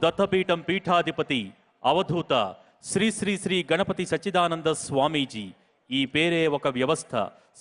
దత్తపీఠం పీఠాధిపతి అవధూత శ్రీ శ్రీ శ్రీ గణపతి సచ్చిదానంద స్వామీజీ. ఈ పేరే ఒక వ్యవస్థ.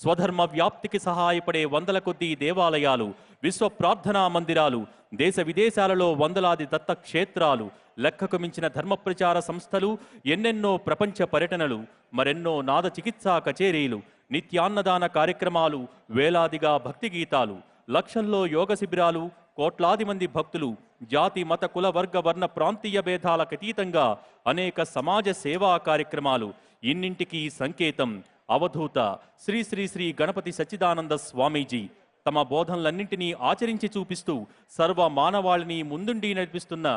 స్వధర్మ వ్యాప్తికి సహాయపడే వందల కొద్దీ దేవాలయాలు, విశ్వ ప్రార్థనా మందిరాలు, దేశ విదేశాలలో వందలాది దత్త క్షేత్రాలు, లెక్కకు మించిన ధర్మ ప్రచార సంస్థలు, ఎన్నెన్నో ప్రపంచ పర్యటనలు, మరెన్నో నాద చికిత్సా కచేరీలు, నిత్యాన్నదాన కార్యక్రమాలు, వేలాదిగా భక్తి గీతాలు, లక్షల్లో యోగ శిబిరాలు, కోట్లాది మంది భక్తులు, జాతి మత కుల వర్గ వర్ణ ప్రాంతీయ భేదాలకు అతీతంగా అనేక సమాజ సేవా కార్యక్రమాలు. ఇన్నింటికీ సంకేతం అవధూత శ్రీ శ్రీ శ్రీ గణపతి సచ్చిదానంద స్వామీజీ. తమ బోధనలన్నింటినీ ఆచరించి చూపిస్తూ సర్వ మానవాళిని ముందుండి నడిపిస్తున్న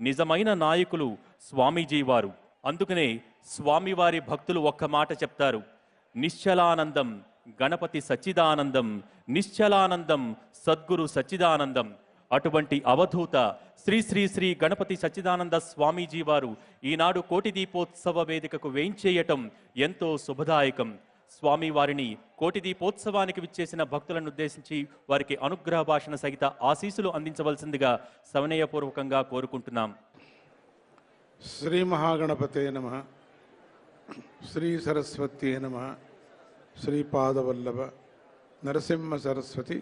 నిజమైన నాయకులు స్వామీజీ వారు. అందుకనే స్వామివారి భక్తులు ఒక్క మాట చెప్తారు: నిశ్చలానందం గణపతి సచ్చిదానందం, నిశ్చలానందం సద్గురు సచ్చిదానందం. అటువంటి అవధూత శ్రీ శ్రీ శ్రీ గణపతి సచ్చిదానంద స్వామీజీ వారు ఈనాడు కోటి దీపోత్సవ వేదికకు వేయించేయటం ఎంతో శుభదాయకం. స్వామివారిని కోటి దీపోత్సవానికి విచ్చేసిన భక్తులను ఉద్దేశించి వారికి అనుగ్రహ భాషణ సహిత ఆశీస్సులు అందించవలసిందిగా సవినయపూర్వకంగా కోరుకుంటున్నాం. శ్రీ మహాగణపతే నమః, శ్రీ సరస్వత్యే నమః, శ్రీపాదవల్లభ నరసింహ సరస్వతి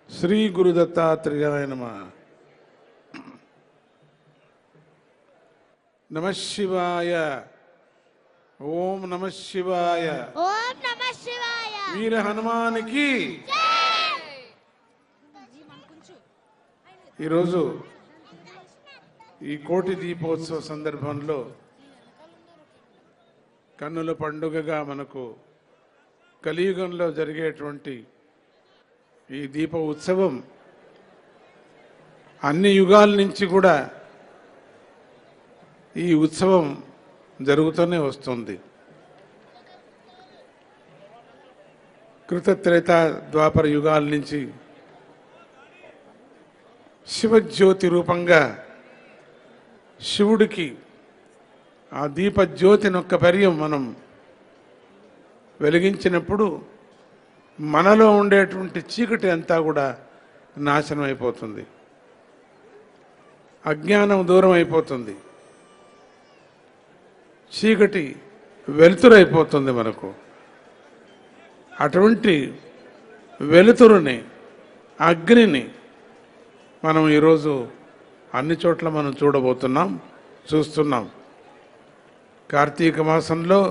శ్రీ గురుదత్తాత్రేయాయ నమః. నమః శివాయ. ఓం నమః శివాయ. ఓం నమః శివాయ. వీర హనుమానికి ఈరోజు ఈ కోటి దీపోత్సవ సందర్భంలో కన్నుల పండుగగా మనకు కలియుగంలో జరిగేటువంటి ఈ దీప ఉత్సవం అన్ని యుగాల నుంచి కూడా ఈ ఉత్సవం జరుగుతూనే వస్తుంది. కృతత్రేత ద్వాపర యుగాల నుంచి శివజ్యోతి రూపంగా శివుడికి ఆ దీపజ్యోతినొక్క పర్యం మనం వెలిగించినప్పుడు మనలో ఉండేటువంటి చీకటి అంతా కూడా నాశనం అయిపోతుంది, అజ్ఞానం దూరం అయిపోతుంది, చీకటి వెలుతురైపోతుంది మనకు. అటువంటి వెలుతురుని, అగ్నిని మనం ఈరోజు అన్ని చోట్ల మనం చూస్తున్నాం. కార్తీక మాసంలో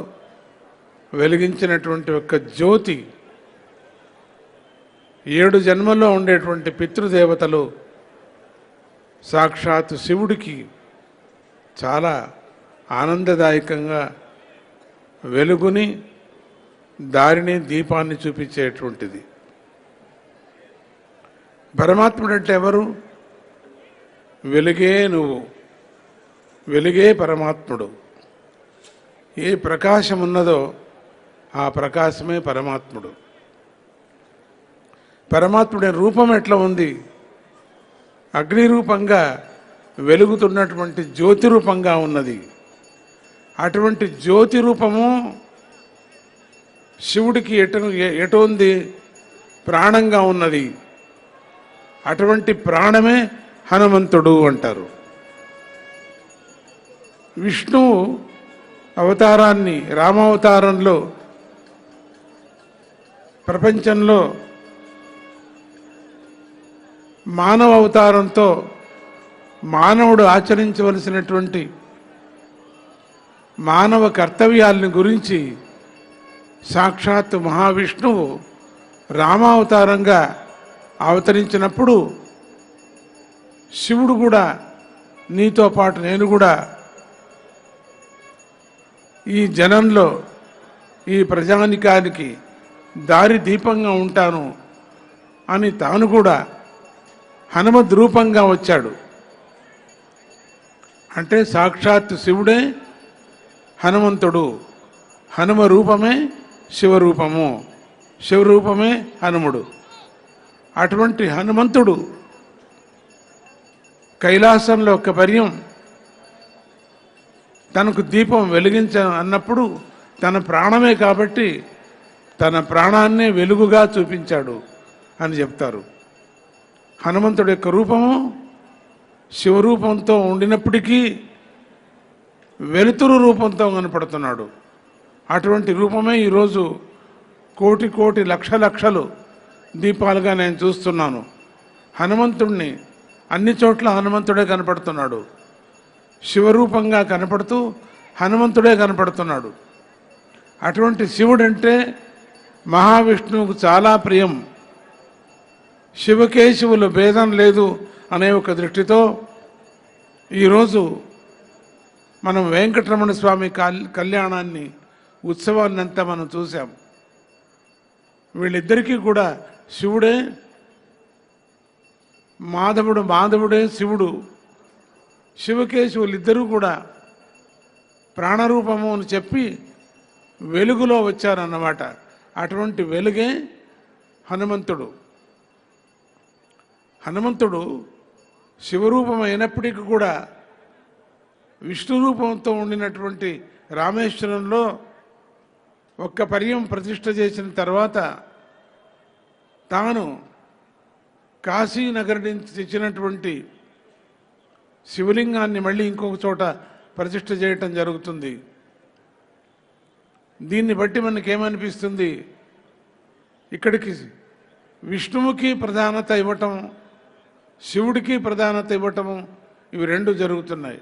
వెలిగించినటువంటి ఒక జ్యోతి 7 జన్మల్లో ఉండేటువంటి పితృదేవతలు సాక్షాత్ శివుడికి చాలా ఆనందదాయకంగా వెలుగుని, దారిని, దీపాన్ని చూపించేటువంటిది. పరమాత్ముడు అంటే ఎవరు? వెలుగే నువ్వు, వెలుగే పరమాత్ముడు. ఏ ప్రకాశం ఉన్నదో ఆ ప్రకాశమే పరమాత్ముడు. పరమాత్ముడి రూపం ఎట్లా ఉంది? అగ్ని రూపంగా వెలుగుతున్నటువంటి జ్యోతి రూపంగా ఉన్నది. అటువంటి జ్యోతి రూపము శివుడికి ఎటు ఉంది? ప్రాణంగా ఉన్నది. అటువంటి ప్రాణమే హనుమంతుడు అంటారు. విష్ణువు అవతారాన్ని, రామావతారంలో ప్రపంచంలో మానవ అవతారంతో మానవుడు ఆచరించవలసినటువంటి మానవ కర్తవ్యాలని గురించి సాక్షాత్ మహావిష్ణువు రామావతారంగా అవతరించినప్పుడు శివుడు కూడా నీతో పాటు నేను కూడా ఈ జనంలో, ఈ ప్రజానికానికి దారి దీపంగా ఉంటాను అని తాను కూడా హనుమద్ రూపంగా వచ్చాడు. అంటే సాక్షాత్ శివుడే హనుమంతుడు, హనుమ రూపమే శివరూపము, శివరూపమే హనుముడు. అటువంటి హనుమంతుడు కైలాసంలో ఒక పర్యం తనకు దీపం వెలిగించ అన్నప్పుడు తన ప్రాణమే కాబట్టి తన ప్రాణాన్నే వెలుగుగా చూపించాడు అని చెప్తారు. హనుమంతుడి యొక్క రూపము శివరూపంతో ఉండినప్పటికీ వెలుతురు రూపంతో కనపడుతున్నాడు. అటువంటి రూపమే ఈరోజు కోటి కోటి లక్షలు దీపాలుగా నేను చూస్తున్నాను. హనుమంతుణ్ణి అన్ని చోట్ల హనుమంతుడే కనపడుతున్నాడు. శివరూపంగా కనపడుతూ హనుమంతుడే కనపడుతున్నాడు. అటువంటి శివుడంటే మహావిష్ణువుకు చాలా ప్రియం. శివకేశవులు భేదం లేదు అనే ఒక దృష్టితో ఈరోజు మనం వెంకటరమణ స్వామి కళ్యాణాన్ని ఉత్సవాన్ని అంతా మనం చూసాం. వీళ్ళిద్దరికీ కూడా శివుడే, మాధవుడే శివుడు. శివకేశవులు ఇద్దరూ కూడా ప్రాణరూపము అని చెప్పి వెలుగులో వచ్చారన్నమాట. అటువంటి వెలుగే హనుమంతుడు. హనుమంతుడు శివరూపం అయినప్పటికీ కూడా విష్ణు రూపంతో ఉండినటువంటి రామేశ్వరంలో ఒక్క పర్యం ప్రతిష్ఠ చేసిన తర్వాత తాను కాశీనగర్ నుంచి తెచ్చినటువంటి శివలింగాన్ని మళ్ళీ ఇంకొక చోట ప్రతిష్ఠ చేయటం జరుగుతుంది. దీన్ని బట్టి మనకేమనిపిస్తుంది, ఇక్కడికి విష్ణువుకి ప్రధానత ఇవ్వటం, శివుడికి ప్రధానత ఇవ్వటము, ఇవి రెండు జరుగుతున్నాయి.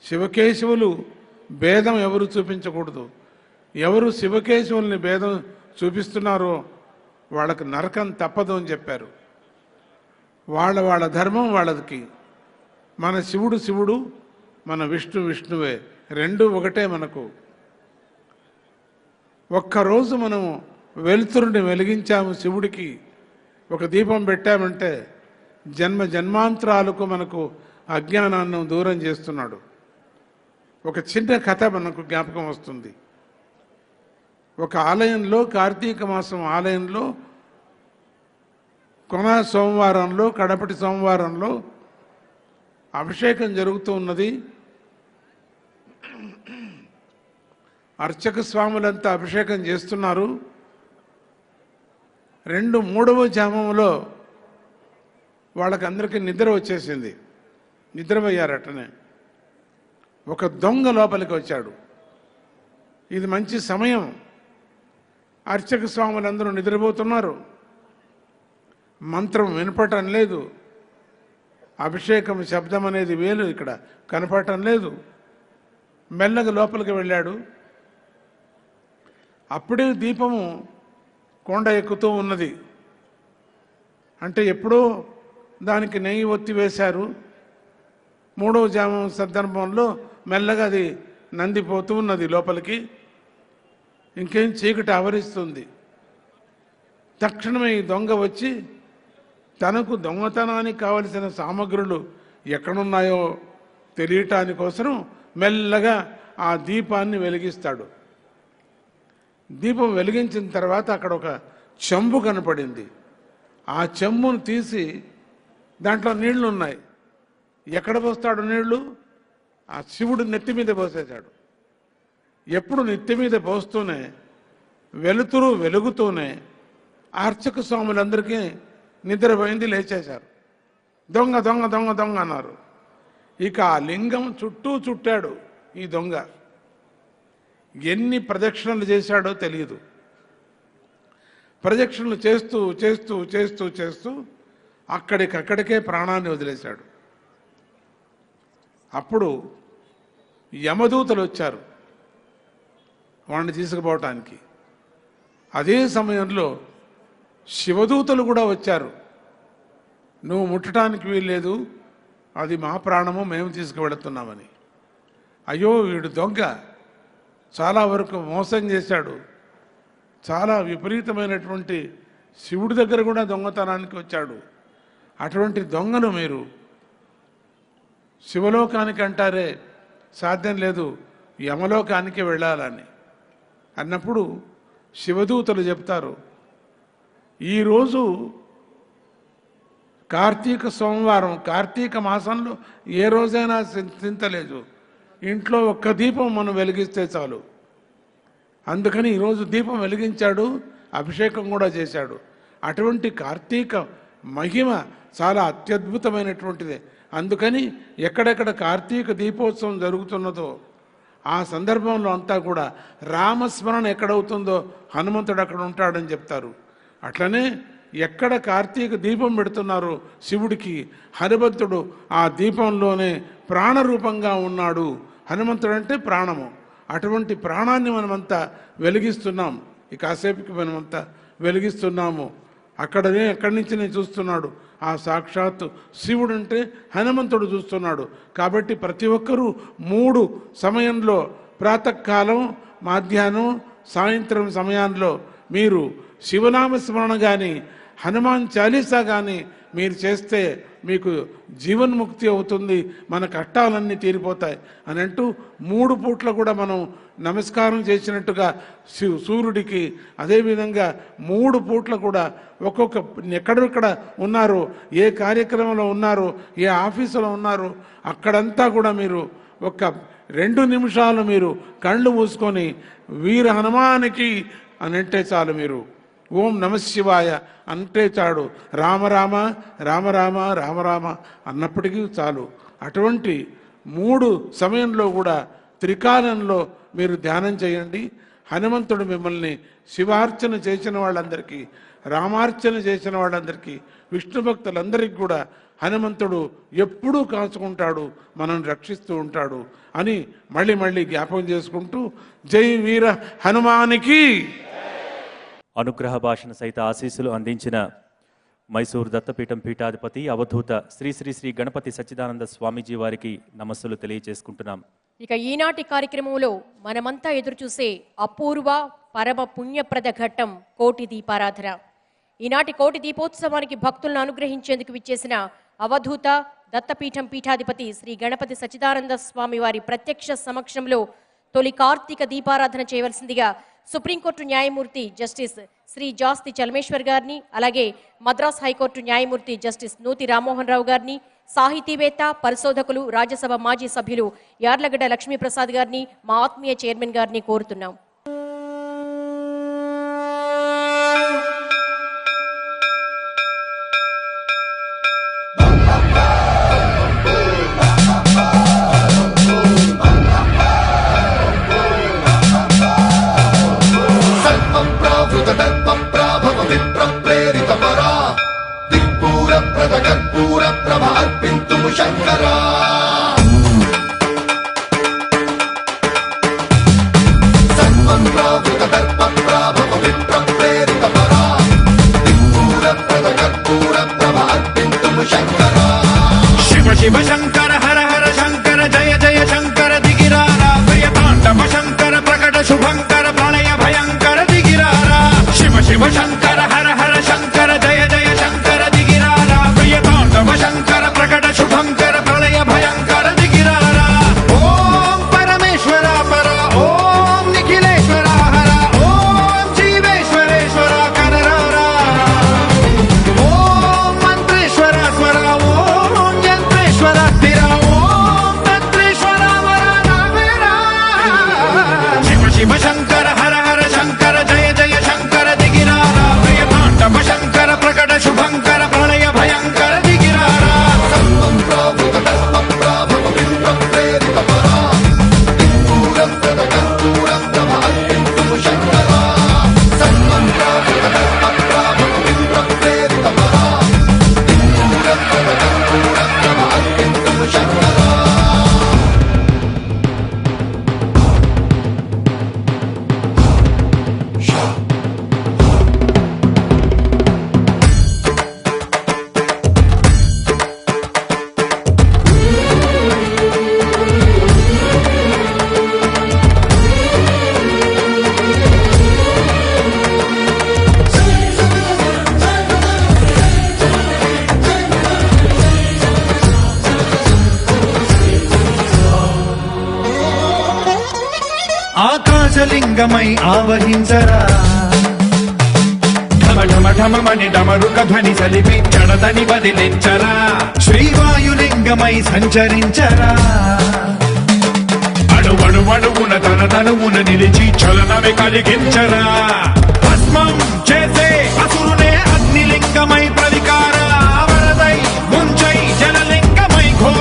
శివకేశవులు భేదం ఎవరు చూపించకూడదు. ఎవరు శివకేశవుల్ని భేదం చూపిస్తున్నారో వాళ్ళకి నరకం తప్పదు అని చెప్పారు. వాళ్ళ ధర్మం వాళ్ళకి. మన శివుడు శివుడు, మన విష్ణువే, రెండు ఒకటే మనకు. ఒక్కరోజు మనం వెలుతురుని వెలిగించాము శివుడికి, ఒక దీపం పెట్టామంటే జన్మాంతరాలకు మనకు అజ్ఞానాన్ని దూరం చేస్తున్నాడు. ఒక చిన్న కథ మనకు జ్ఞాపకం వస్తుంది. ఒక ఆలయంలో, కార్తీక మాసం ఆలయంలో కొన సోమవారంలో, కడపటి సోమవారంలో అభిషేకం జరుగుతూ ఉన్నది. అర్చక స్వాములంతా అభిషేకం చేస్తున్నారు. 2-3వ జామంలో వాళ్ళకందరికీ నిద్ర వచ్చేసింది. నిద్రపోయారటనే. ఒక దొంగ లోపలికి వచ్చాడు. ఇది మంచి సమయం, అర్చక స్వాములందరూ నిద్రపోతున్నారు, మంత్రం వినపడటం లేదు, అభిషేకం శబ్దం అనేది వేలు ఇక్కడ కనపడటం లేదు. మెల్లగా లోపలికి వెళ్ళాడు. అప్పుడే దీపము కొండ ఎక్కుతూ ఉన్నది. అంటే ఎప్పుడో దానికి నెయ్యి ఒత్తి వేశారు. 3వ జామం సందర్భంలో మెల్లగా అది నందిపోతూ ఉన్నది లోపలికి. ఇంకేం చీకటి ఆవరిస్తుంది. తక్షణమే ఈ దొంగ వచ్చి తనకు దొంగతనానికి కావలసిన సామగ్రులు ఎక్కడున్నాయో తెలియటాని కోసం మెల్లగా ఆ దీపాన్ని వెలిగిస్తాడు. దీపం వెలిగించిన తర్వాత అక్కడ ఒక చెంబు కనపడింది. ఆ చెంబును తీసి దాంట్లో నీళ్లు ఉన్నాయి. ఎక్కడ పోస్తాడు నీళ్లు? ఆ శివుడు నెత్తి మీద పోసేశాడు. ఎప్పుడు నెత్తి మీద పోస్తూనే వెలుతురు వెలుగుతూనే అర్చక స్వాములందరికీ నిద్రపోయింది, లేచేశారు. దొంగ దొంగ దొంగ దొంగ అన్నారు. ఇక ఆ లింగం చుట్టూ చుట్టాడు ఈ దొంగ. ఎన్ని ప్రదక్షిణలు చేశాడో తెలియదు. ప్రదక్షిణలు చేస్తూ చేస్తూ చేస్తూ చేస్తూ అక్కడికక్కడికే ప్రాణాన్ని వదిలేశాడు. అప్పుడు యమదూతలు వచ్చారు వాడిని తీసుకుపోవటానికి. అదే సమయంలో శివదూతలు కూడా వచ్చారు. నువ్వు ముట్టడానికి వీల్లేదు, అది మా ప్రాణము, మేము తీసుకువెళుతున్నామని. అయ్యో వీడు దొంగ, చాలా వరకు మోసం చేశాడు, చాలా విపరీతమైనటువంటి శివుడి దగ్గర కూడా దొంగతనానికి వచ్చాడు. అటువంటి దొంగను మీరు శివలోకానికి అంటారే, సాధ్యం లేదు, యమలోకానికి వెళ్ళాలని అన్నప్పుడు శివదూతలు చెప్తారు, ఈరోజు కార్తీక సోమవారం, కార్తీక మాసంలో ఏ రోజైనా చింతలేదు, ఇంట్లో ఒక్క దీపం మనం వెలిగిస్తే చాలు. అందుకని ఈరోజు దీపం వెలిగించాడు, అభిషేకం కూడా చేశాడు. అటువంటి కార్తీక మహిమ చాలా అత్యద్భుతమైనటువంటిది. అందుకని ఎక్కడెక్కడ కార్తీక దీపోత్సవం జరుగుతున్నదో ఆ సందర్భంలో అంతా కూడా రామస్మరణ ఎక్కడవుతుందో హనుమంతుడు అక్కడ ఉంటాడని చెప్తారు. అట్లనే ఎక్కడ కార్తీక దీపం పెడుతున్నారో శివుడికి హనుమంతుడు ఆ దీపంలోనే ప్రాణరూపంగా ఉన్నాడు. హనుమంతుడు అంటే ప్రాణము. అటువంటి ప్రాణాన్ని మనమంతా వెలిగిస్తున్నాం. ఈ కాసేపుకి మనమంతా వెలిగిస్తున్నాము. అక్కడి నుంచి నేను చూస్తున్నాడు ఆ సాక్షాత్తు శివుడు అంటే హనుమంతుడు చూస్తున్నాడు. కాబట్టి ప్రతి ఒక్కరూ 3 సమయంలో ప్రాతకాలం, మధ్యాహ్నం, సాయంత్రం సమయాల్లో మీరు శివనామ స్మరణ కానీ హనుమాన్ చాలీసా కానీ మీరు చేస్తే మీకు జీవన్ముక్తి అవుతుంది, మన కష్టాలన్నీ తీరిపోతాయి అని అంటూ 3 పూట్ల కూడా మనం నమస్కారం చేసినట్టుగా సూర్యుడికి, అదేవిధంగా 3 పూట్ల కూడా ఒక్కొక్క ఎక్కడెక్కడ ఉన్నారో, ఏ కార్యక్రమంలో ఉన్నారో, ఏ ఆఫీసులో ఉన్నారో అక్కడంతా కూడా మీరు 2 నిమిషాలు మీరు కళ్ళు మూసుకొని వీర హనుమానికి అని అంటే చాలు, మీరు ఓం నమ శివాయ అంటే చాడు, రామ రామ రామ రామ రామ రామ అన్నప్పటికీ చాలు. అటువంటి 3 సమయంలో కూడా త్రికాలంలో మీరు ధ్యానం చేయండి. హనుమంతుడు మిమ్మల్ని శివార్చన చేసిన వాళ్ళందరికీ, రామార్చన చేసిన వాళ్ళందరికీ, విష్ణు భక్తులందరికీ కూడా హనుమంతుడు ఎప్పుడూ కాచుకుంటాడు, మనం రక్షిస్తూ ఉంటాడు అని మళ్ళీ మళ్ళీ జ్ఞాపకం చేసుకుంటూ జై వీర హనుమానికి అనుగ్రహ భాషణ సహిత ఆశీస్సులు అందించిన మైసూరు దత్తపీఠం పీఠాధిపతి అవధూత శ్రీ శ్రీ శ్రీ గణపతి సచ్చిదానంద స్వామీజీ వారికి నమస్సులు తెలియజేసుకుంటున్నాం. ఇక ఈనాటి కార్యక్రమంలో మనమంతా ఎదురుచూసే అపూర్వ పరమ పుణ్యప్రద ఘట్టం కోటి దీపారాధన. ఈనాటి కోటి దీపోత్సవానికి భక్తులను అనుగ్రహించేందుకు విచ్చేసిన అవధూత దత్తపీఠం పీఠాధిపతి శ్రీ గణపతి సచ్చిదానంద స్వామి వారి ప్రత్యక్ష సమక్షంలో తొలి కార్తీక దీపారాధన చేయవలసిందిగా సుప్రీంకోర్టు న్యాయమూర్తి జస్టిస్ శ్రీ జాస్తి చలమేశ్వర్ గారిని, అలాగే మద్రాస్ హైకోర్టు న్యాయమూర్తి జస్టిస్ నూతి రామ్మోహన్ రావు గారిని, సాహితీవేత్త, పరిశోధకులు, రాజ్యసభ మాజీ సభ్యులు యార్లగడ్డ లక్ష్మీప్రసాద్ గారిని, మా ఆత్మీయ చైర్మన్ గారిని కోరుతున్నాం. శంకరా సర్వం ప్రావృత దర్ప ప్రాభవ విప్ర ప్రేరిత పరా దిక్పూర ప్రద కర్పూర ప్రభ అర్పింతుము శంకరా. శివ శివ శంకర హర హర శంకర జయ జయ శంకర దిగిరారా ప్రియతాండవ శంకర ప్రకట శుభంకర ప్రళయ భయంకర దిగిరారా. శివ శివ శంకర హర హర శంకర జయ జయ శంకర దిగిరారా ప్రియతాండవ శంకర ప్రకట శుభంకర ప్రళయ భయంకర దిగిరారా. ఓం పరమేశ్వర పర ఓం నిఖిలేశ్వర హర ఓం జీవేశ్వరేశ్వర కరరారా. ఓం మంత్రేశ్వర స్వర ఓం యంత్రేశ్వర స్థిర ఓం తంత్రేశ్వర వర నామేరా. శివ శివ శంకర హర హర శంకర జయ జయ శంకర దిగిరారా ప్రియతాండవ శంకర ప్రకట శుభంకర ప్రళయ భయంకర దిగిరారా. సర్వం ప్రావృత దర్ప ప్రాభవ విప్ర ప్రేరిత పరా దిక్పూర ప్రద కర్పూర ప్రభ అర్పింతుము శంకరా. సర్వం ప్రావృత దర్ప ప్రాభవ విప్ర ప్రేరిత పరా దిక్పూర ప్రద కర్పూర ప్రభ అర్పింతుము శంకరా. ఆకాశలింగమై ఆవహించరా ఢమ ఢమ ఢమమని డమరుక ధ్వని సలిపి చడదని వదిలించరా. శ్రీవాయులింగమై సంచరించరా అణువణువున తన తనువున నిలిచి చలనమే కలిగించరా. భస్మం చేసే అసురునే అగ్నిలింగమై ప్రవికార వరదై ముంచై జలలింగమై ఘోర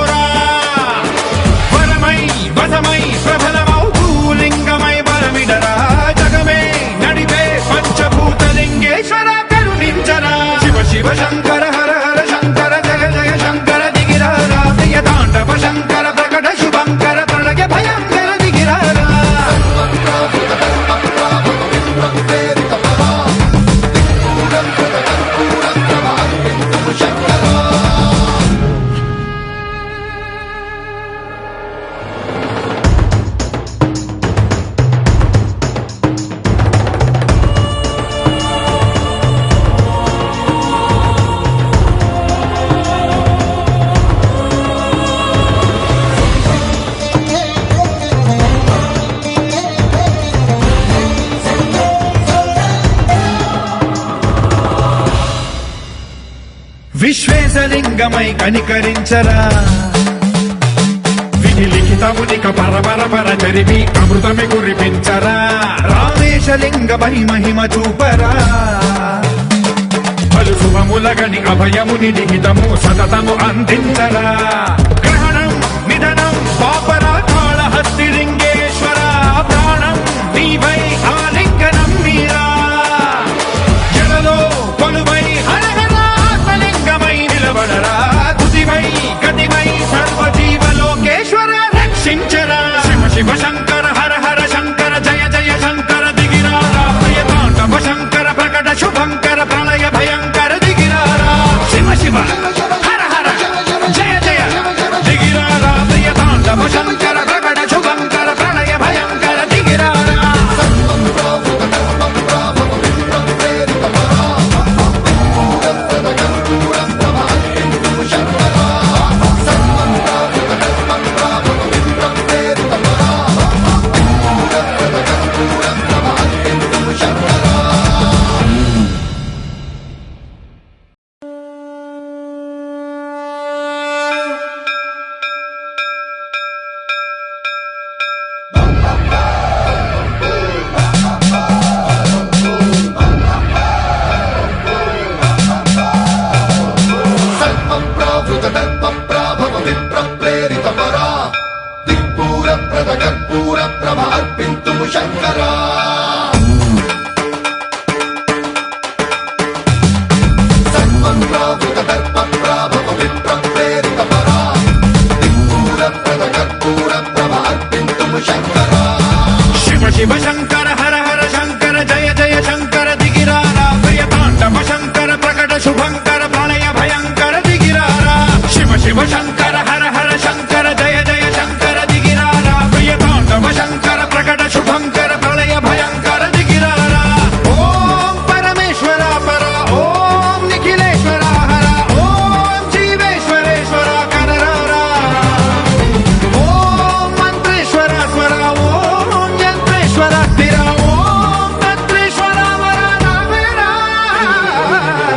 గణేశలింగమై కనికరించరా విధి లిఖితమునిక పరపర జరిపి అమృతమి కురిపించరా రామేశలింగమై మహిమ చూపరా పలు శుభములగని అభయముని నిహితము సతతము అందించరా గ్రహణం నిధనం పాపరాకాళ హస్తి లింగేశ్వర ప్రాణం నీవై ఆలింగనం మీరా జలలో కొలువై హరహరాత్మలింగమై నిలబడరా తుదివై గతివై సర్వజీవలోకేశ్వర రక్షించరా శివ శివ శంకర హర హర శంకర జయ జయ శంకర దిగిరారా ప్రియతాండవ శంకర ప్రకట శుభంకర ప్రళయ భయంకర దిగిరారా శివ శివ హర హర జయ జయ దిగిరారా ప్రియతాండవ శంకర ప్రకట శుభంకర ప్రళయ భయంకర దిగిరారా శివ శివ శంకర హర హర శంకర జయ జయ శంకర దిగిరారా ప్రియతాండవ శంకర ప్రకట శుభంకర ప్రళయ భయంకర దిగిరారా శివ శివ శంకర హర హర శంకర జయ జయ శంకర దిగిరారా ప్రియతాండవ శంకర ప్రకట శుభంకర ప్రళయ భయంకర దిగిరారా ఓం పరమేశ్వర పర ఓం నిఖిలేశ్వర హర ఓం జీవేశ్వరేశ్వర కనరారా ఓం మంత్రేశ్వర స్వర ఓం యంత్రేశ్వర స్థిర ఓం తంత్రేశ్వర వర నావేరా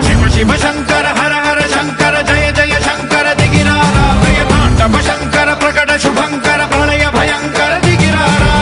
శివ శివ శంకర హర హర శంకర జయ జయ శంకర దిగిరారా ప్రియతాండవ శంకర ప్రకట శుభంకర ప్రళయ భయంకర దిగిరారా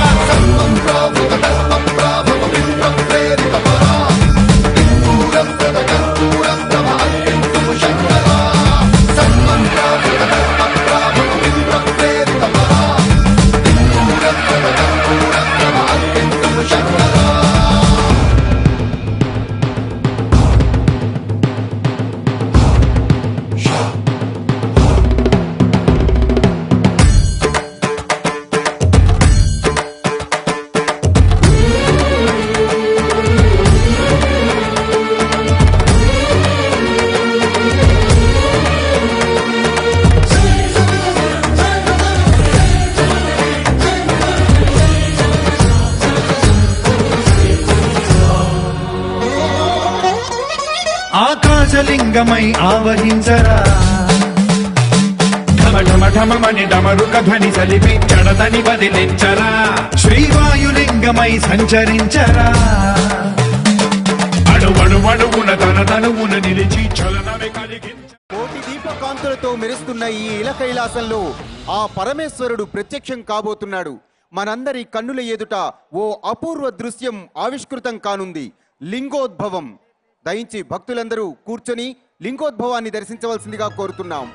ఆకాశలింగమై ఆవహించరా ఢమఢమఢమని డమరుక ధ్వని సలిపి జడదని వదిలించరా శ్రీవాయులింగమై సంచరించరా అడువడువడువున తన తనువున నిలిచి చలనమే కలిగించ కోటి దీపకాంతులతో మెరుస్తున్న ఈ ఇల కైలాసంలో ఆ పరమేశ్వరుడు ప్రత్యక్షం కాబోతున్నాడు. మనందరి కన్నుల ఎదుట ఓ అపూర్వ దృశ్యం ఆవిష్కృతం కానుంది. లింగోద్భవం. దయించి భక్తులందరూ కూర్చొని లింగోద్భవాన్ని దర్శించవలసిందిగా కోరుతున్నాం.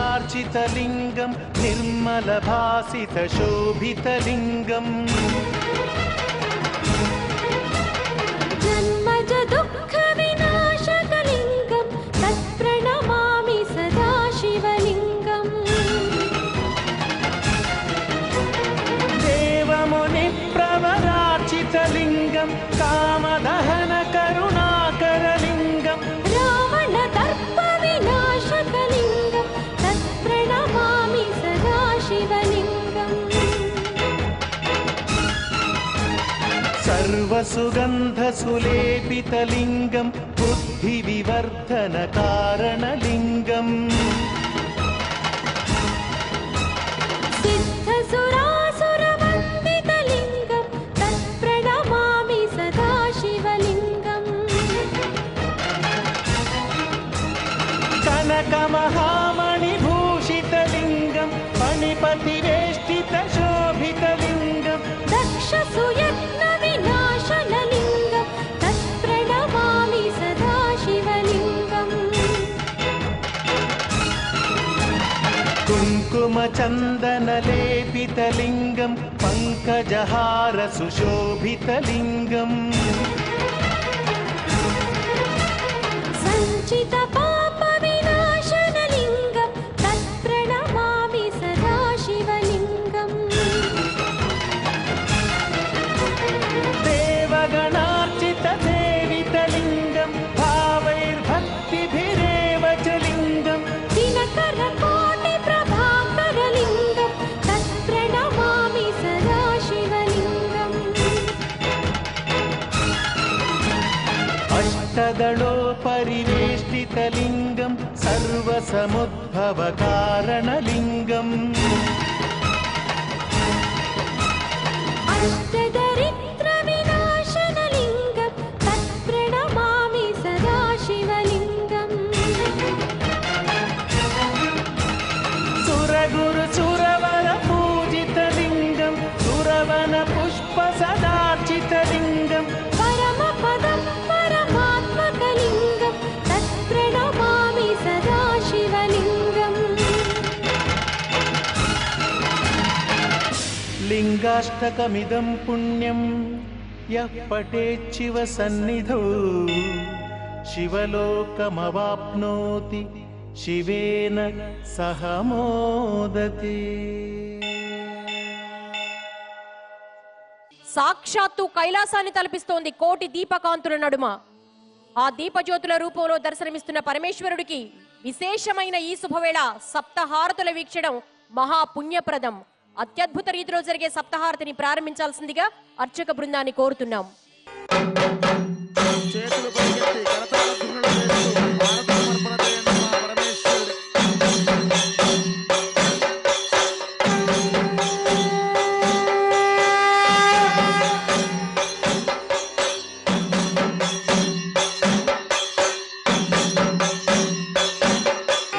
ब्रह्ममुरारिसुरार्चितलिङ्गं निर्मलभासितशोभितलिङ्गम् जन्मज दुःखविनाशकलिङ्गं तत्प्रणमामि सदा शिवलिङ्गम् देवमुनिप्रवरार्चितलिङ्गं कामदहनकरुणाकरलिङ्गम् रावणदर्पविनाशकलिङ्गं तत्प्रणमामि सदा शिवलिङ्गम् सर्वसुगन्धसुलेपितलिङ्गं बुद्धिविवर्धनकारणलिङ्गम् సురాసురవందితలింగం తత్ప్రణమామి సదాశివలింగం కనకమహామణిభూషితలింగం ఫణిపతివేష్టితశోభితలింగం దక్షసుయజ్ఞ వినాశనలింగం తత్ప్రణమామి సదాశివలింగం కుంకుమచందనలేపితలింగం పంకజహార సుశోభితలింగం సంచిత పాప వినాశనలింగం తత్ప్రణమామి సదాశివలింగం దేవగణార్చిత సేవితలింగం భావైర్భక్తిభిరేవ చ లింగం దినకర కోటి ప్రభాకరలింగం తత్ప్రణమామి సదాశివలింగం అష్టదళోపరివేష్టితలింగం సర్వసముద్భవకారణలింగం అష్టదరిద్ర వినాశనలింగం తత్ప్రణమామి సదాశివలింగం సురగురు సురవర పూజితలింగం సురవన పుష్ప సదార్చితలింగం పరమపదం పరమాత్మకలింగం తత్ప్రణమామి సదాశివలింగం లింగాష్టకమిదం పుణ్యం యః పఠేచ్చివ సన్నిధౌ శివలోకమవాప్నోతి శివేన సహ మోదతే. సాక్షాత్తు కైలాసాన్ని తలపిస్తోంది కోటి దీపకాంతుల నడుమ. ఆ దీపజ్యోతుల రూపంలో దర్శనమిస్తున్న పరమేశ్వరుడికి విశేషమైన ఈ శుభవేళ సప్తహారతుల వీక్షణం మహాపుణ్యప్రదం. అత్యద్భుత రీతిలో జరిగే సప్తహారతిని ప్రారంభించాల్సిందిగా అర్చక బృందాన్ని కోరుతున్నాం. చేతులు పైకెత్తి కరతాళ ధ్వనులు చేస్తూ భారత సమర్పణ చేయండి మా పరమేశ్వరుడి.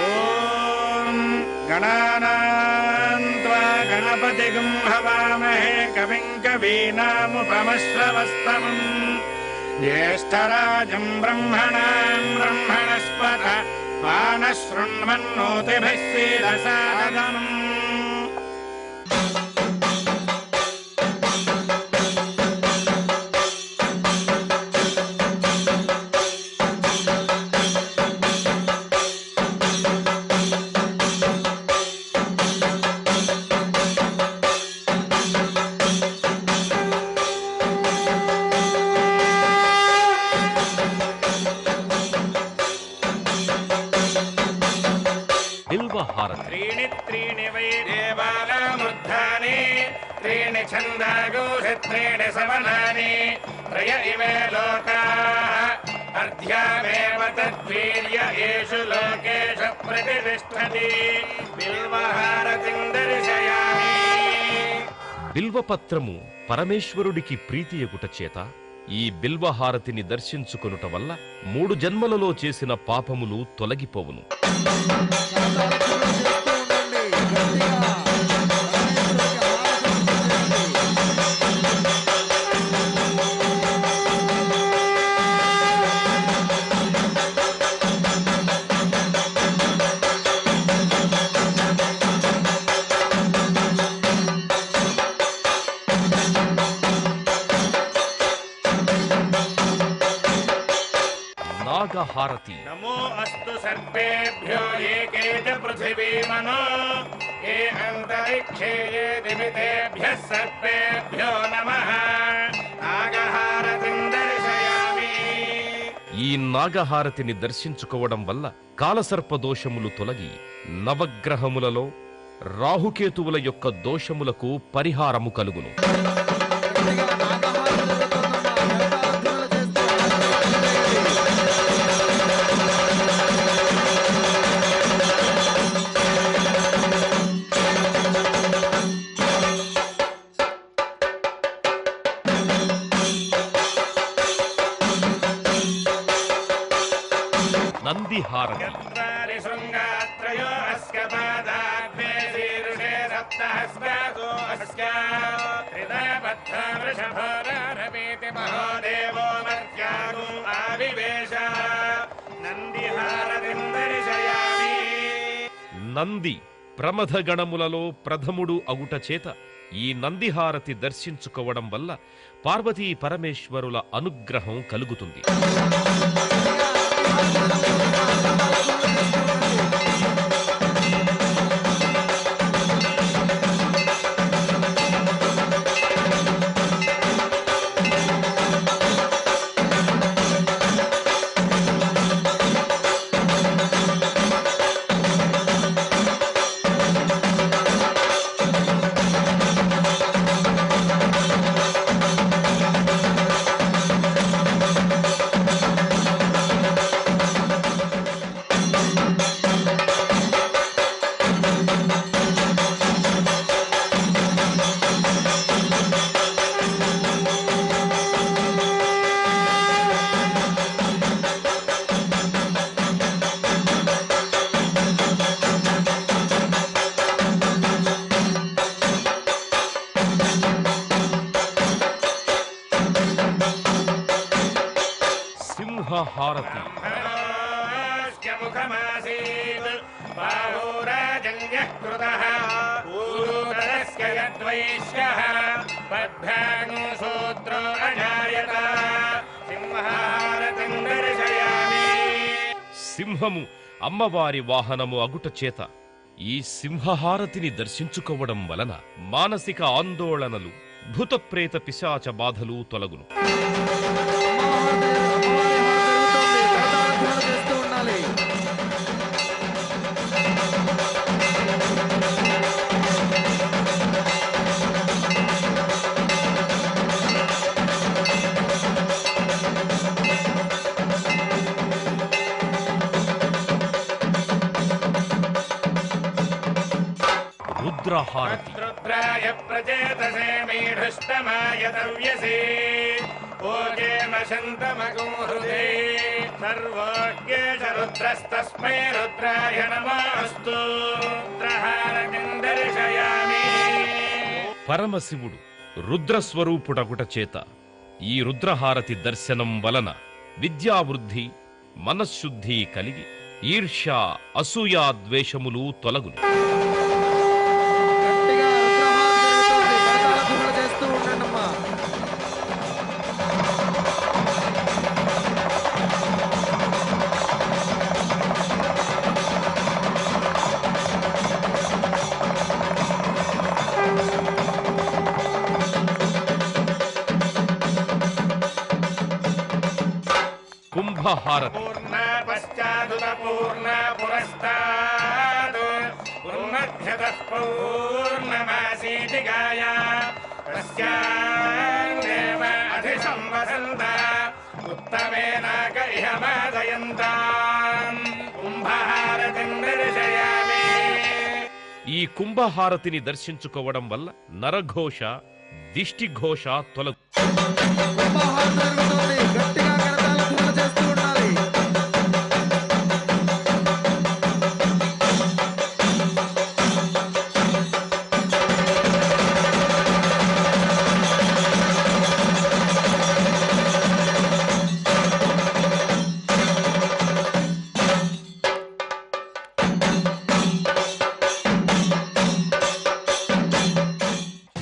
ఓం గణానాం త్వా గణపతిగం హవామహే కవిం కవీనాముపమశ్రవస్తమం జ్యేష్ఠరాజం బ్రహ్మణాం బ్రహ్మణస్పత వానశృణ్వన్నోతిభిः సీదసాదనం. బిల్వహారతి त्रीणि त्रीणि वै देवानामुद्धानि त्रीणि छन्दागोषि त्रीणि सवनानि त्रय इमे लोकाः अर्ध्यामेव तद्वीर्य येषु लोकेषु प्रतिष्ठति बिल्वहारतिं दर्शयामि. బిల్వపత్రము పరమేశ్వరుడికి ప్రీతియగుట చేత ఈ బిల్వహారతిని దర్శించుకొనుట వల్ల 3 జన్మలలో చేసిన పాపములు తొలగిపోవును. కరతాళ ధ్వనులు చేస్తూ ఉండండి. గట్టిగా పరమేశ్వరుడికి నాగహారతి. नमो अस्तु सर्पेभ्यो ये के च पृथिवीमनो ये अन्तरिक्षे ये दिवितेभ्यः सर्पेभ्यो नमः. नागहारतिं दर्शयामि. ఈ నాగహారతిని దర్శించుకోవడం వల్ల కాలసర్ప దోషములు తొలగి నవగ్రహములలో రాహుకేతువుల యొక్క దోషములకు పరిహారము కలుగును. గట్టిగా నాగహారతి జరుగుతుందమ్మా. కరతాళ ధ్వనులు చేస్తూ నందిహారతి. నంది ప్రమథగణములలో ప్రథముడు అగుట చేత ఈ నందిహారతి దర్శించుకోవడం వల్ల పార్వతీ పరమేశ్వరుల అనుగ్రహం కలుగుతుంది. సింహహారతి. సింహము అమ్మవారి వాహనము అగుట చేత ఈ సింహహారతిని దర్శించుకోవడం వలన మానసిక ఆందోళనలు, భూతప్రేత పిశాచ బాధలు తొలగును. రుద్రహారతి. రుద్రాయ ప్రచేతసే మీఢుష్టమాయ దవ్యసే ఓజేమశంతమగం హృదే సర్వోజ్ఞేష రుద్రస్తస్మై రుద్రాయ నమోస్తు. రుద్రహారతిం దర్శయామి. పరమశివుడు రుద్రస్వరూపుడగుట చేత ఈ రుద్రహారతి దర్శనం వలన విద్యావృద్ధి, మనశ్శుద్ధి కలిగి ఈర్ష్య, అసూయా ద్వేషములు తొలగును. కుంభహారతి. పూర్ణ పశ్చాదుత పూర్ణ పురస్తాద్ పూర్ణధ్యతః పౌర్ణమాసీతి గాయ తస్యాదేవ అధిసంవసంత ఉత్తమేనాక ఇహ మాదయంతాం. కుంభహారతిం దర్శయామి. ఈ కుంభహారతిని దర్శించుకోవడం వల్ల నరఘోష, దిష్టిఘోష తొలగు.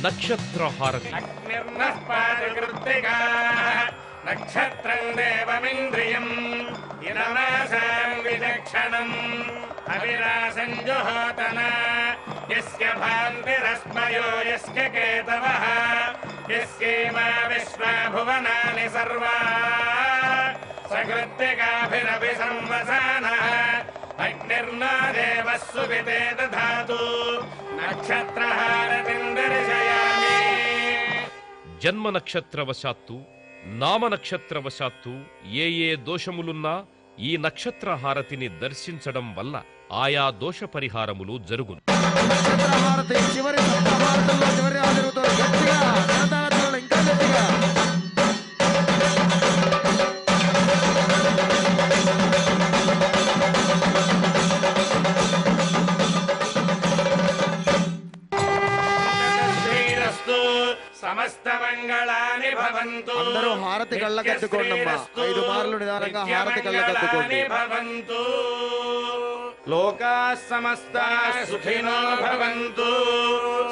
నక్షత్రహారతి. అగ్నిర్నః పాదకృత్తికా నక్షత్రం దేవమింద్రియం ఇనమాసాం విచక్షణం అవిరాసం జుహోతన యస్య భాంతిరస్మయో యస్య కేతవః యస్యేమా విశ్వా భువనాని సర్వా సకృత్తికాభిరపి సంవసానః అగ్నిర్నో దేవः సువితే దధాతు. నక్షత్రహారతిం దర్శయామి. జన్మ నక్షత్రవశాత్తు, నామ నక్షత్రవశాత్తు ఏ దోషములున్నా ఈ నక్షత్రహారతిని దర్శించడం వల్ల ఆయా దోష పరిహారములు జరుగును. చివరి గట్టిగా ఇంకా గట్టిగా భవంతు అందరూ హారతి కళ్ళకద్దుకోండమ్మా. 5 మార్లు నిదానంగా హారతి కళ్ళకద్దుకోండి. భవంతు లోకాః సమస్తాః సుఖినో భవంతు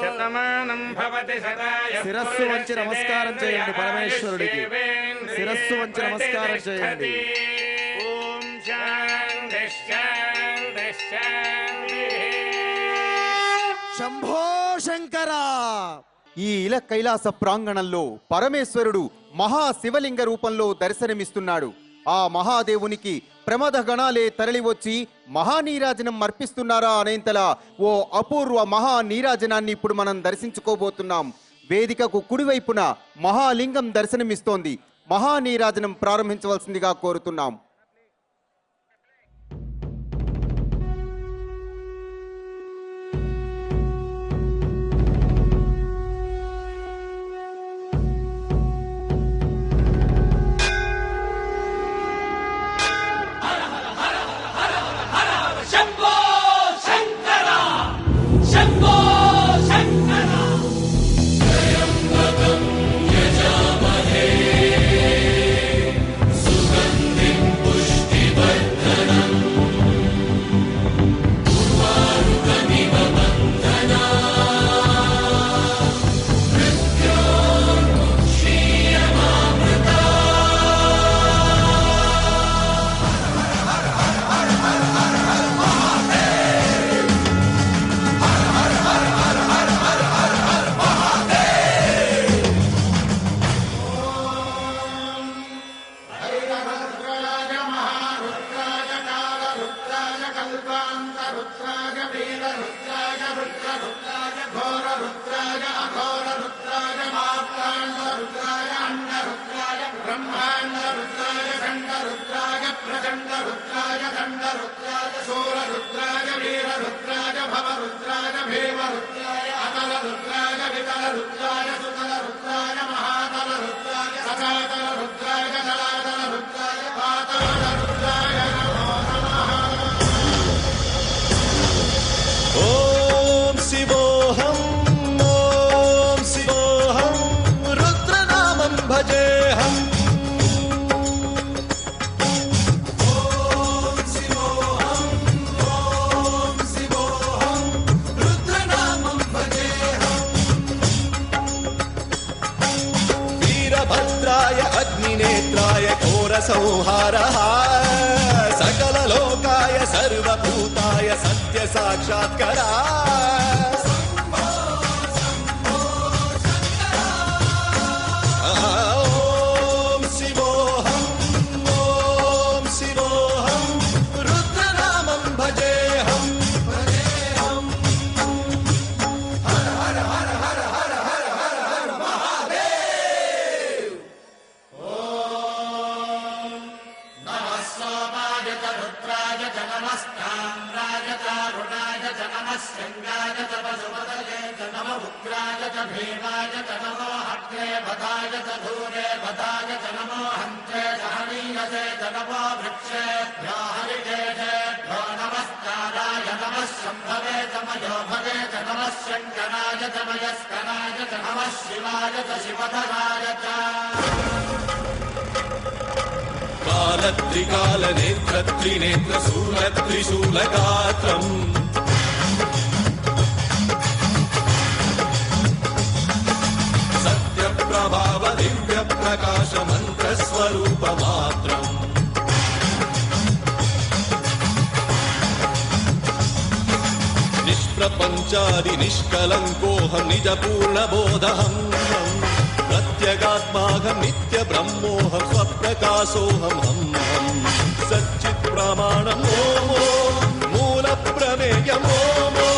శతమానం భవతి శతాయ. శిరస్సు వంచి నమస్కారం చేయండి పరమేశ్వరుడికి. శిరస్సు వంచి నమస్కారం చేయండి. ఓం శాంతి శాంతి శాంతి. శంభో శంకర. ఈ ఇల కైలాస ప్రాంగణంలో పరమేశ్వరుడు మహాశివలింగ రూపంలో దర్శనమిస్తున్నాడు. ఆ మహాదేవునికి ప్రమద గణాలే తరలివచ్చి మహానీరాజనం అర్పిస్తున్నారా అనేంతలా ఓ అపూర్వ మహానీరాజనాన్ని ఇప్పుడు మనం దర్శించుకోబోతున్నాం. వేదికకు కుడివైపున మహాలింగం దర్శనమిస్తోంది. మహానీరాజనం ప్రారంభించవలసిందిగా కోరుతున్నాం. संहारः सकललोकाय सर्वभूताय सत्य साक्षात्करा ॐ शिवोऽहं रुद्रनामं भजेऽहं हर हर हर हर हर हर हर हर महादेव रुद्राय च नमस्ताम्राय च रुणाय च नमः शृङ्गाय च पशुपतये च नमः उग्राय च भीमाय च नमो हग्रे भदाय च धूरे भदाय च नमो हन्त्रे च हनीयसे च नमो वृक्षेभ्यो हरिकेशेभ्यो नमस्काराय नमः शम्भवे च मयोभवे च नमः शङ्कराय च मयस्कराय च नमः शिवाय च शिवधराय च कालत्रिकालनेत्रत्रिनेत्रशूलत्रिशूलगात्रम् सत्यप्रभाव दिव्यप्रकाशमन्त्रस्वरूपमात्रम् निष्प्रपञ्चादि निष्कलङ्कोऽहं निजपूर्णबोधहम् प्रत्यगात्माहं नित्यब्रह्मोऽहं स्वप्रकाशोऽहं हं सच्चित् प्रमाणं ओमो मूलप्रमेयम् ओमो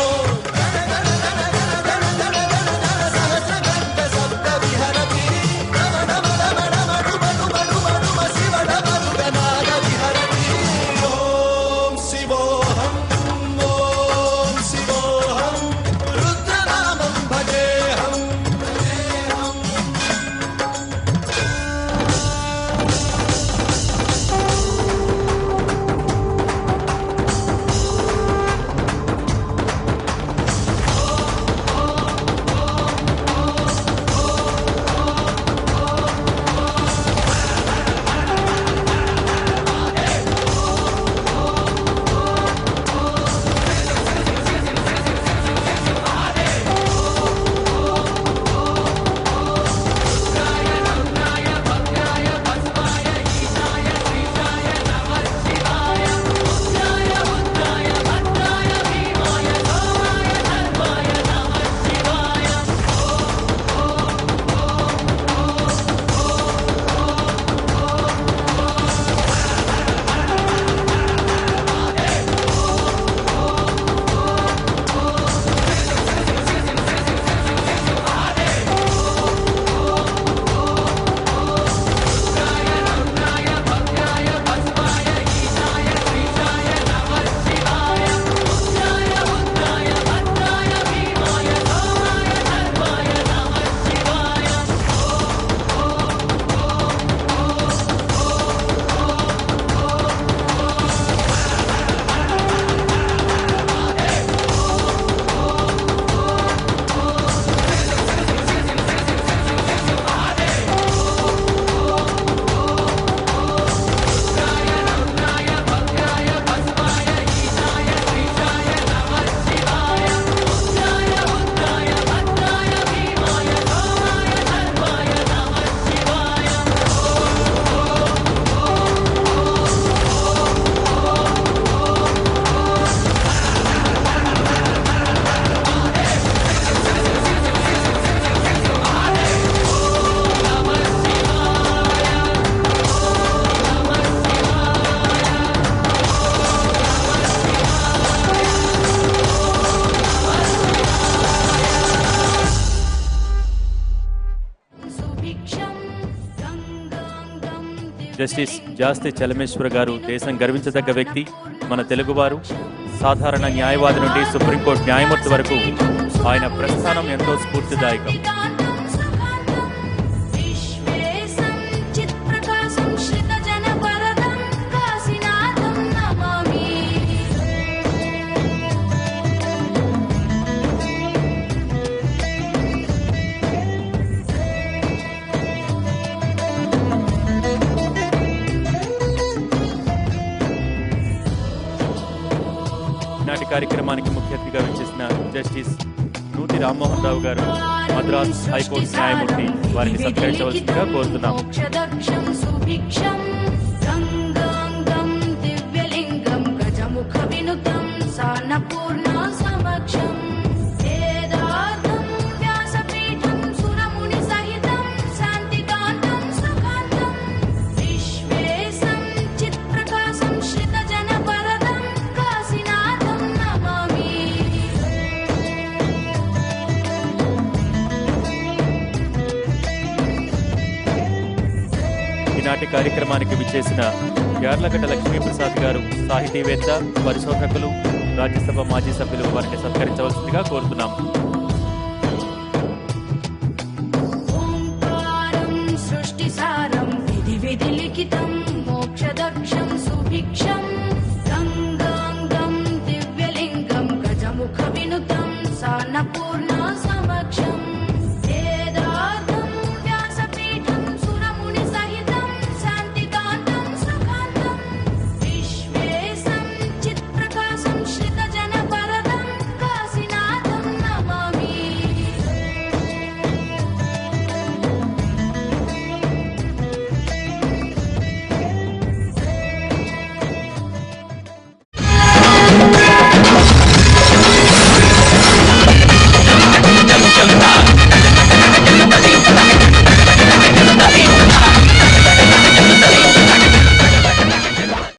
జస్టిస్ జాస్తి చలమేశ్వర గారు దేశం గర్వించదగ్గ వ్యక్తి. మన తెలుగువారు సాధారణ న్యాయవాది నుండి సుప్రీంకోర్టు న్యాయమూర్తి వరకు ఆయన ప్రస్థానం ఎంతో స్ఫూర్తిదాయకం. ఈనాటి కార్యక్రమానికి ముఖ్య అతిథిగా విచ్చేసిన జస్టిస్ నూతి రామ్మోహన్ రావు గారు, మద్రాస్ హైకోర్టు న్యాయమూర్తి, వారిని సత్కరించవలసిందిగా కోరుతున్నాం. మోక్షదక్షం సుభిక్షం గంగాంగం దివ్యలింగం గజముఖ వినుతం సాన్నపూర్ణ సమక్షం వేదార్థం వ్యాసపీఠం సురముని సహితం శాంతికాంతం సుఖాంతం విశ్వేశం చిత్ప్రకాశం శ్రితజనపరదం కాశీనాథం నమామి. ఈనాటి కార్యక్రమానికి విచ్చేసిన యార్లగడ్డ లక్ష్మీప్రసాద్ గారు, సాహితీవేత్త, పరిశోధకులు, రాజ్యసభ మాజీ సభ్యులు, వారిని సత్కరించవలసిందిగా కోరుతున్నాం. ఓంకారం సృష్టిసారం విధి విధి లిఖితం మోక్షదక్షం